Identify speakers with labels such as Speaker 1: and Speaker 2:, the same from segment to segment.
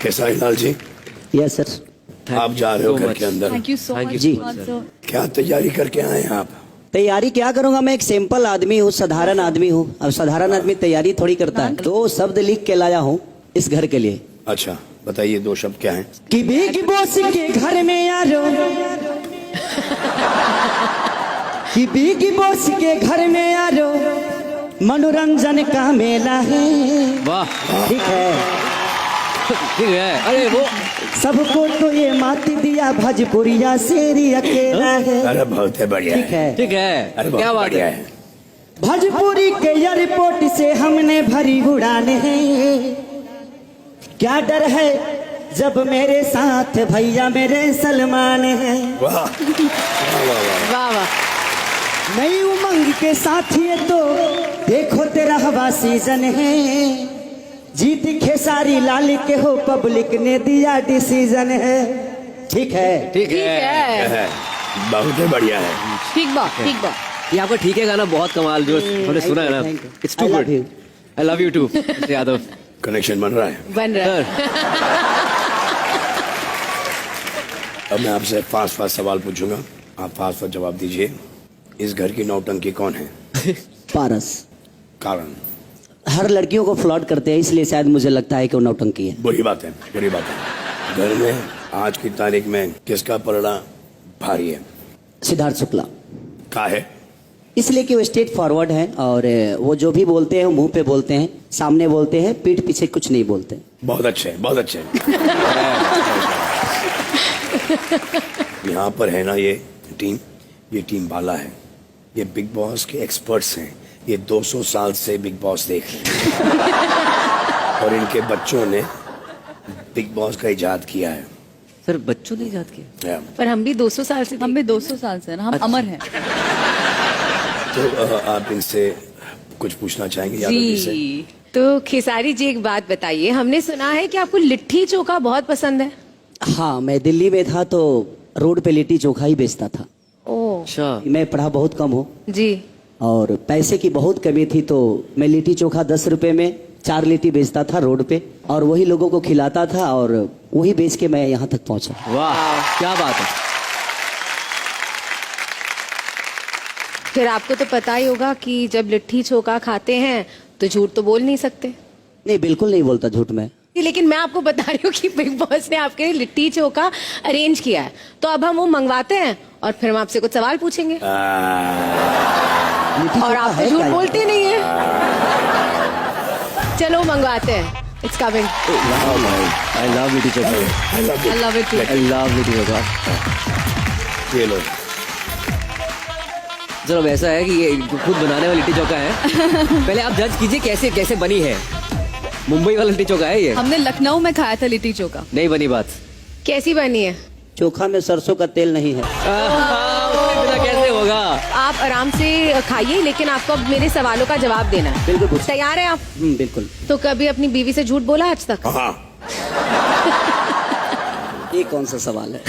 Speaker 1: Khesari Lal ji,
Speaker 2: yes sir.
Speaker 1: आप जा रहे हो घर के अंदर,
Speaker 3: थैंक यू सो मच
Speaker 2: जी।
Speaker 1: क्या तैयारी करके आए हैं आप?
Speaker 2: तैयारी क्या करूंगा, मैं एक सिंपल आदमी हूँ, साधारण आदमी हूँ। अब साधारण आदमी तैयारी थोड़ी करता है। 2 शब्द लिख के लाया हूँ इस घर के लिए।
Speaker 1: अच्छा बताइए, 2 शब्द क्या हैं?
Speaker 2: कि बिग बॉस के घर में यारो, कि बिग बॉस के घर में यारो मनोरंजन का मेला है।
Speaker 4: वाह,
Speaker 2: ठीक है,
Speaker 4: ठीक है। अरे वो
Speaker 2: सबको तो ये मात दिया भोजपुरिया शेरी अकेला है।
Speaker 1: अरे बहुत है, बढ़िया
Speaker 2: ठीक है,
Speaker 4: ठीक है,
Speaker 1: अरे
Speaker 4: क्या
Speaker 1: बहुत
Speaker 4: बात
Speaker 1: बढ़िया
Speaker 4: है।
Speaker 1: है।
Speaker 2: भोजपुरी के एयरपोर्ट से हमने भरी उड़ान है। क्या डर है जब मेरे साथ भैया मेरे सलमान है।
Speaker 1: वाह वाह वाह।
Speaker 4: वाह वाह।
Speaker 2: नई उमंग के साथ ये तो देखो तेरा हवा सीजन है। जीत खेसारी लाल के हो, पब्लिक ने दिया डिसीजन है। ठीक है,
Speaker 4: ठीक है।
Speaker 1: है, बहुत ही बढ़िया है।
Speaker 3: ठीक बा, ठीक बा।
Speaker 4: ये आपका ठीक है गाना बहुत कमाल, जो हमने सुना है ना,
Speaker 2: Thank you.
Speaker 4: It's too
Speaker 2: I love
Speaker 4: good.
Speaker 2: you.
Speaker 4: I love you too Yadav
Speaker 1: connection बन रहा है।
Speaker 3: बन रहा है।
Speaker 1: अब मैं आपसे फास्ट सवाल पूछूंगा, आप फास्ट जवाब दीजिए। इस घर की नौटंकी कौन है?
Speaker 2: पारस।
Speaker 1: कारण?
Speaker 2: हर लड़कियों को फ्लर्ट करते हैं, इसलिए शायद मुझे लगता है कि वो नौटंकी है।
Speaker 1: बुरी बात है, बुरी बात है। घर में आज की तारीख में किसका पलड़ा भारी है?
Speaker 2: सिद्धार्थ शुक्ला।
Speaker 1: का है?
Speaker 2: इसलिए कि वो स्ट्रेट फॉरवर्ड है और वो जो भी बोलते हैं वो मुंह पे बोलते हैं, सामने बोलते हैं, पीठ पीछे कुछ नहीं बोलते।
Speaker 1: बहुत अच्छे, बहुत अच्छे। यहाँ पर है ना ये टीम बाला है, ये बिग बॉस के एक्सपर्ट्स हैं। ये 200 साल से बिग बॉस देख रहे हैं और इनके बच्चों ने बिग बॉस का इजाद किया है।
Speaker 4: सर, बच्चों ने याद किया।
Speaker 3: पर हम भी 200 साल से, हम भी 200 साल से ना, हम अमर हैं।
Speaker 1: तो आप इनसे कुछ पूछना चाहेंगे यादव जी से?
Speaker 3: तो खेसारी जी एक बात बताइए, हमने सुना है कि आपको लिट्टी चोखा बहुत पसंद है।
Speaker 2: हाँ, मैं दिल्ली में था तो रोड पे लिट्टी चोखा ही बेचता था।
Speaker 3: ओह
Speaker 4: अच्छा,
Speaker 2: मैं पढ़ा बहुत कम हूँ
Speaker 3: जी।
Speaker 2: और पैसे की बहुत कमी थी, तो मैं लिट्टी चोखा 10 रुपए में 4 लिट्टी बेचता था रोड पे, और वही लोगों को खिलाता था और वही बेच के मैं यहाँ तक पहुँचा।
Speaker 4: वाह, क्या बात है।
Speaker 3: फिर आपको तो पता ही होगा कि जब लिट्टी चोखा खाते हैं तो झूठ तो बोल नहीं सकते।
Speaker 2: नहीं, बिल्कुल नहीं बोलता झूठ मैं।
Speaker 3: लेकिन मैं आपको बता रही हूँ कि बिग बॉस ने आपके लिए लिट्टी चोखा अरेंज किया है, तो अब हम वो मंगवाते हैं और फिर हम आपसे कुछ सवाल पूछेंगे।
Speaker 2: लिट्टी
Speaker 3: और
Speaker 2: चोखा
Speaker 3: आप तो
Speaker 2: है
Speaker 3: झूठ
Speaker 2: क्या?
Speaker 3: बोलते नहीं है। चलो मंगवाते हैं। It's coming.
Speaker 4: I love litti chokha.
Speaker 3: I love it too.
Speaker 4: I love litti chokha.
Speaker 1: ये लो।
Speaker 4: चलो, अब ऐसा है कि ये खुद बनाने वाली लिट्टी चोखा है। पहले आप जज कीजिए कैसे कैसे बनी है। मुंबई वाला लिट्टी चोखा है ये?
Speaker 5: हमने लखनऊ में खाया था लिट्टी चोखा।
Speaker 4: नहीं बनी बात।
Speaker 3: कैसी बनी है?
Speaker 2: चोखा में सरसों का तेल नहीं है।
Speaker 4: उसके बिना कैसे होगा?
Speaker 3: आप आराम से खाइए, लेकिन आपको अब मेरे सवालों का जवाब देना है।
Speaker 2: बिल्कुल पूछ।
Speaker 3: तैयार है आप?
Speaker 2: बिल्कुल।
Speaker 3: तो कभी अपनी बीवी से झूठ बोला आज तक?
Speaker 1: हाँ,
Speaker 2: ये कौन सा सवाल है?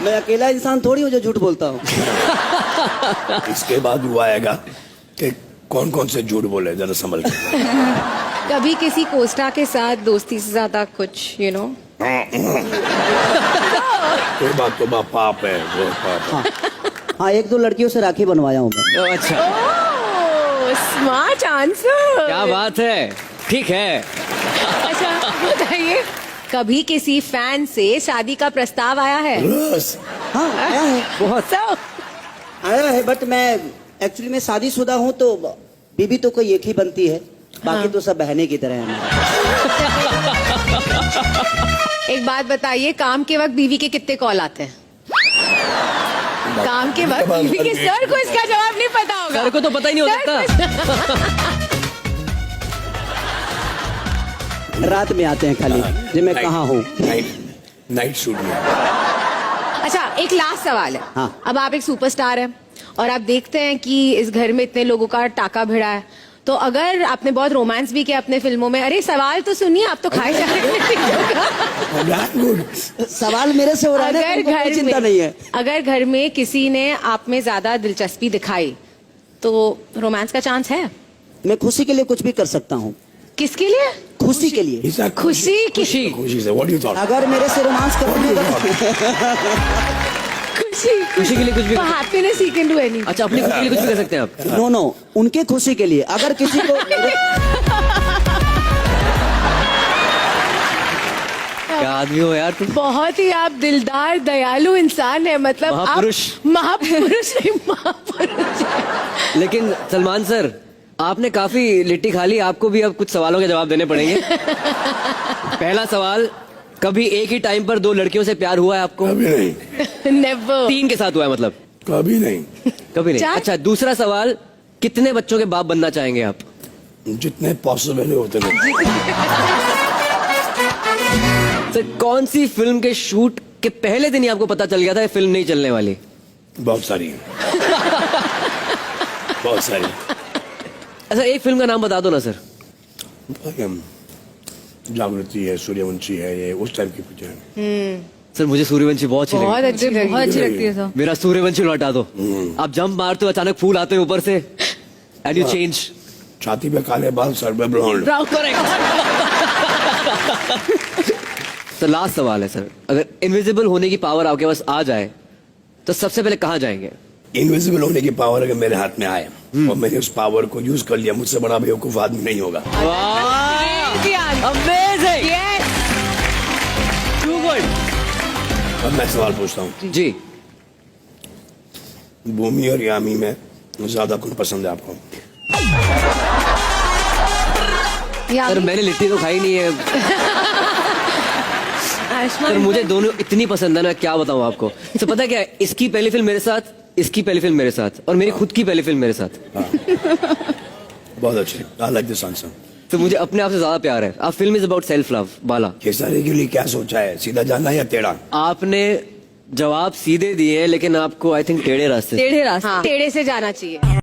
Speaker 2: मैं अकेला इंसान थोड़ी हूँ जो झूठ बोलता हूँ।
Speaker 1: इसके बाद वो आएगा कि कौन कौन से झूठ बोले, जरा संभल के।
Speaker 3: कभी किसी कोस्टा के साथ दोस्ती से ज्यादा कुछ यू नो?
Speaker 1: कोई बात तो पाप है, वो पाप है।
Speaker 2: हाँ, 1-2 लड़कियों से राखी बनवाया हूँ मैं।
Speaker 4: अच्छा,
Speaker 3: स्मार्ट आंसर।
Speaker 4: क्या बात है। ठीक है।
Speaker 3: अच्छा बताइए, कभी किसी फैन से शादी का प्रस्ताव आया है?
Speaker 1: बस,
Speaker 2: हाँ, आया है,
Speaker 4: बहुत।
Speaker 3: So,
Speaker 2: आया है, बट मैं एक्चुअली में शादीशुदा हूँ, तो बीबी तो कोई एक ही बनती है, बाकी तो सब बहने की तरह है।
Speaker 3: एक बात बताइए, काम के वक्त बीवी के कितने कॉल आते हैं? काम के वक्त बीवी के। सर को इसका जवाब नहीं पता होगा।
Speaker 4: सर को तो पता ही नहीं हो सकता।
Speaker 2: रात में आते हैं खाली, जो मैं कहाँ हूँ।
Speaker 1: नाइट शूट में।
Speaker 3: अच्छा, एक लास्ट सवाल है।
Speaker 2: हाँ।
Speaker 3: अब आप एक सुपरस्टार हैं और आप देखते हैं कि इस घर में इतने लोगों का टाका भिड़ा है, तो अगर आपने बहुत रोमांस भी किया अपने फिल्मों में, अरे सवाल तो सुनिए, आप तो खाए जा रहे हैं।
Speaker 2: सवाल मेरे से हो रहा है ना, तुमको कोई चिंता नहीं है।
Speaker 3: अगर घर में किसी ने आप में ज्यादा दिलचस्पी दिखाई तो रोमांस का चांस है?
Speaker 2: मैं खुशी के लिए कुछ भी कर सकता हूँ।
Speaker 3: किसके लिए?
Speaker 2: खुशी के लिए।
Speaker 1: He's not
Speaker 3: खुशी की
Speaker 4: खुशी
Speaker 1: खुशी से what do you thought?
Speaker 2: अगर मेरे से रोमांस करोगे
Speaker 3: खुशी
Speaker 4: खुशी के लिए कुछ भी
Speaker 3: For happiness he can do anything.
Speaker 4: अच्छा, अपनी खुशी के लिए कुछ भी कर सकते हैं आप।
Speaker 2: नो नो, उनके खुशी के लिए अगर किसी को
Speaker 4: क्या आदमी हो यार तुम।
Speaker 3: बहुत ही आप दिलदार दयालु इंसान है, मतलब
Speaker 4: महापुरुष।
Speaker 3: आप महापुरुष नहीं, महापुरुष।
Speaker 4: लेकिन सलमान सर, आपने काफी लिट्टी खा ली, आपको भी अब कुछ सवालों के जवाब देने पड़ेंगे। पहला सवाल, कभी एक ही टाइम पर 2 लड़कियों से प्यार हुआ है आपको?
Speaker 1: कभी नहीं,
Speaker 3: नेवर।
Speaker 4: 3 के साथ हुआ है मतलब?
Speaker 1: कभी नहीं।
Speaker 4: कभी नहीं।
Speaker 3: 4?
Speaker 4: अच्छा, दूसरा सवाल, कितने बच्चों के बाप बनना चाहेंगे आप?
Speaker 1: जितने पॉसिबल है उतने।
Speaker 4: सर, कौन सी फिल्म के शूट के पहले दिन ही आपको पता चल गया था ये फिल्म नहीं चलने वाली?
Speaker 1: बहुत सारी बहुत सारी।
Speaker 4: अच्छा, एक फिल्म का नाम बता दो ना सर।
Speaker 1: जागृति है, सूर्यवंशी है, ये उस टाइप की पिक्चर है।
Speaker 4: सर, मुझे सूर्यवंशी बहुत अच्छी
Speaker 3: बहुत
Speaker 4: लगी।
Speaker 3: अच्छी लगी।
Speaker 5: बहुत अच्छी लगती है सर।
Speaker 4: मेरा सूर्यवंशी लौटा दो। आप जंप मारते हो, अचानक फूल आते हैं ऊपर से, एंड यू चेंज।
Speaker 1: छाती पे काले बाल, सर पे ब्लॉन्ड।
Speaker 4: सर, लास्ट सवाल है सर, अगर इनविजिबल होने की पावर आपके पास आ जाए तो सबसे पहले कहाँ जाएंगे?
Speaker 1: इनविजिबल होने की पावर अगर मेरे हाथ में आए और मैंने उस पावर को यूज कर लिया, मुझसे बड़ा बेवकूफ आदमी नहीं होगा।
Speaker 4: Amazing,
Speaker 3: Yes.
Speaker 4: Too good.
Speaker 1: अब मैं सवाल पूछता हूँ,
Speaker 4: जी,
Speaker 1: भूमि और यामी में ज्यादा कौन पसंद है आपको?
Speaker 4: सर मैंने लिट्टी तो खाई नहीं है सर, मुझे दोनों इतनी पसंद है ना, क्या बताऊं आपको। तो पता है क्या है? इसकी पहली फिल्म मेरे साथ, इसकी पहली फिल्म मेरे साथ, और मेरी खुद की पहली फिल्म मेरे साथ।
Speaker 1: बहुत अच्छे, आई लाइक दिस आंसर।
Speaker 4: तो मुझे अपने आप से ज्यादा प्यार है। आप film is about self love. Bala,
Speaker 1: Khesari के लिए क्या सोचा है, सीधा जाना या टेढ़ा?
Speaker 4: आपने जवाब सीधे दिए, लेकिन आपको आई थिंक टेढ़े रास्ते
Speaker 5: टेढ़े रास्ते।
Speaker 3: हाँ, टेढ़े से जाना चाहिए।